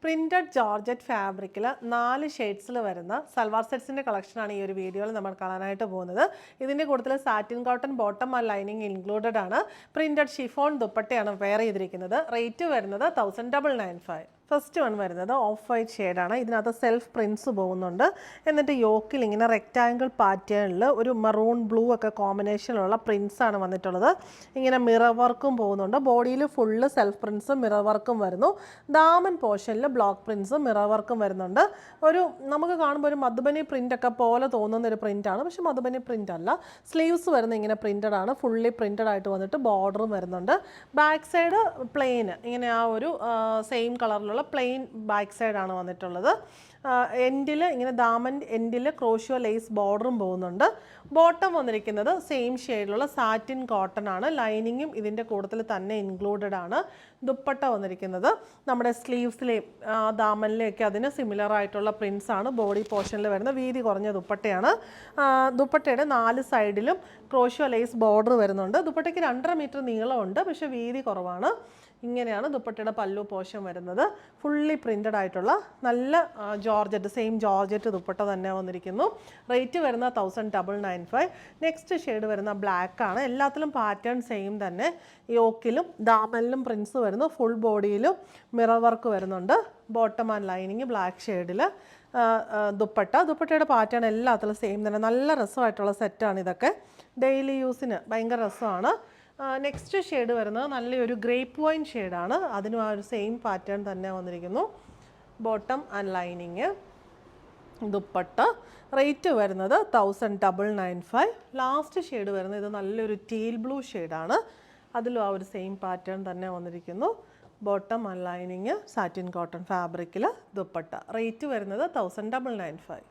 Printed georgette ഫാബ്രിക്കിൽ 4 ഷെയ്ഡ്സിൽ വരുന്ന സൽവാർ സെറ്റ്സിൻ്റെ കളക്ഷനാണ് ഈ ഒരു വീഡിയോയിൽ നമ്മൾ കാണാനായിട്ട് പോകുന്നത്. ഇതിൻ്റെ കൂട്ടത്തിൽ സാറ്റിൻ കോട്ടൺ ബോട്ടം ആ ലൈനിങ് ഇൻക്ലൂഡഡ് ആണ്. പ്രിന്റഡ് ഷിഫോൺ ദുപ്പട്ടയാണ് വെയർ ചെയ്തിരിക്കുന്നത്. റേറ്റ് വരുന്നത് 1995. ഫസ്റ്റ് വൺ വരുന്നത് ഓഫ് വൈറ്റ് ഷെയ്ഡാണ്. ഇതിനകത്ത് സെൽഫ് പ്രിൻസ് പോകുന്നുണ്ട്. എന്നിട്ട് യോക്കിൽ ഇങ്ങനെ റെക്റ്റാങ്കിൾ പാറ്റേണിൽ ഒരു മറൂൺ ബ്ലൂ ഒക്കെ കോമ്പിനേഷനിലുള്ള പ്രിൻസാണ് വന്നിട്ടുള്ളത്. ഇങ്ങനെ മിറർ വർക്കും പോകുന്നുണ്ട്. ബോഡിയിൽ ഫുള്ള് സെൽഫ് പ്രിൻസും മിറർ വർക്കും വരുന്നു. ദാമൻ പോർഷനിൽ ബ്ലോക്ക് പ്രിൻസും മിറർ വർക്കും വരുന്നുണ്ട്. ഒരു നമുക്ക് കാണുമ്പോൾ ഒരു മധുബനി പ്രിൻ്റ് ഒക്കെ പോലെ തോന്നുന്ന ഒരു പ്രിൻ്റാണ്, പക്ഷെ മധുബനി പ്രിൻ്റ് അല്ല. സ്ലീവ്സ് വരുന്ന ഇങ്ങനെ പ്രിൻ്റഡ് ആണ്. ഫുള്ളി പ്രിൻ്റഡ് ആയിട്ട് വന്നിട്ട് ബോർഡറും വരുന്നുണ്ട്. ബാക്ക് സൈഡ് പ്ലെയിൻ ഇങ്ങനെ ആ ഒരു സെയിം കളറിലുള്ള പ്ലെയിൻ ബാക്ക് സൈഡാണ് വന്നിട്ടുള്ളത്. എൻഡിൽ ഇങ്ങനെ ദാമൻ എൻഡിൽ ക്രോഷ്യോ ലേസ് ബോർഡറും പോകുന്നുണ്ട്. ബോട്ടം വന്നിരിക്കുന്നത് സെയിം ഷെയ്ഡിലുള്ള സാറ്റിൻ കോട്ടൺ ആണ്. ലൈനിങ്ങും ഇതിൻ്റെ കൂട്ടത്തിൽ തന്നെ ഇൻക്ലൂഡഡ് ആണ്. ദുപ്പട്ട വന്നിരിക്കുന്നത് നമ്മുടെ സ്ലീവ്സിലെയും ദാമനിലെയൊക്കെ അതിന് സിമിലർ ആയിട്ടുള്ള പ്രിൻസ് ആണ്. ബോഡി പോർഷനിൽ വരുന്ന വീതി കുറഞ്ഞ ദുപ്പട്ടയാണ്. ദുപ്പട്ടയുടെ 4 സൈഡിലും ക്രോഷ്യോ ലേസ് ബോർഡർ വരുന്നുണ്ട്. ദുപ്പട്ടയ്ക്ക് 2.5 മീറ്റർ നീളമുണ്ട്, പക്ഷേ വീതി കുറവാണ്. ഇങ്ങനെയാണ് ദുപ്പട്ടയുടെ പല്ലു പോർഷൻ വരുന്നത്. ഫുള്ളി പ്രിൻ്റഡ് ആയിട്ടുള്ള നല്ല ജോർജറ്റ്, സെയിം ജോർജറ്റ് ദുപ്പട്ട തന്നെ വന്നിരിക്കുന്നു. റേറ്റ് വരുന്ന 1995. നെക്സ്റ്റ് ഷെയ്ഡ് വരുന്ന ബ്ലാക്ക് ആണ്. എല്ലാത്തിലും പാറ്റേൺ സെയിം തന്നെ. യോക്കിലും ദാമനിലും പ്രിൻസ് വരുന്നു. ഫുൾ ബോഡിയിലും മിറർ വർക്ക് വരുന്നുണ്ട്. ബോട്ടം ആൻഡ് ലൈനിങ് ബ്ലാക്ക് ഷെയ്ഡിൽ. ദുപ്പട്ടയുടെ പാറ്റേൺ എല്ലാത്തിലും സെയിം തന്നെ. നല്ല രസമായിട്ടുള്ള സെറ്റാണ് ഇതൊക്കെ. ഡെയിലി യൂസിന് ഭയങ്കര രസമാണ്. നെക്സ്റ്റ് ഷെയ്ഡ് വരുന്നത് നല്ലൊരു ഗ്രേപ്പ് വൈൻ ഷെയ്ഡാണ്. അതിനും ആ ഒരു സെയിം പാറ്റേൺ തന്നെ വന്നിരിക്കുന്നു. Bottom and lining, dupatta. Rate വരുന്നത് 1995. ലാസ്റ്റ് ഷെയ്ഡ് വരുന്നത് ഇത് നല്ലൊരു ടീൽ ബ്ലൂ ഷെയ്ഡാണ്. അതിലും ആ ഒരു സെയിം പാറ്റേൺ തന്നെ വന്നിരിക്കുന്നു. Bottom and lining satin cotton ഫാബ്രിക്കിൽ ദുപ്പട്ട. റേറ്റ് വരുന്നത് 1995.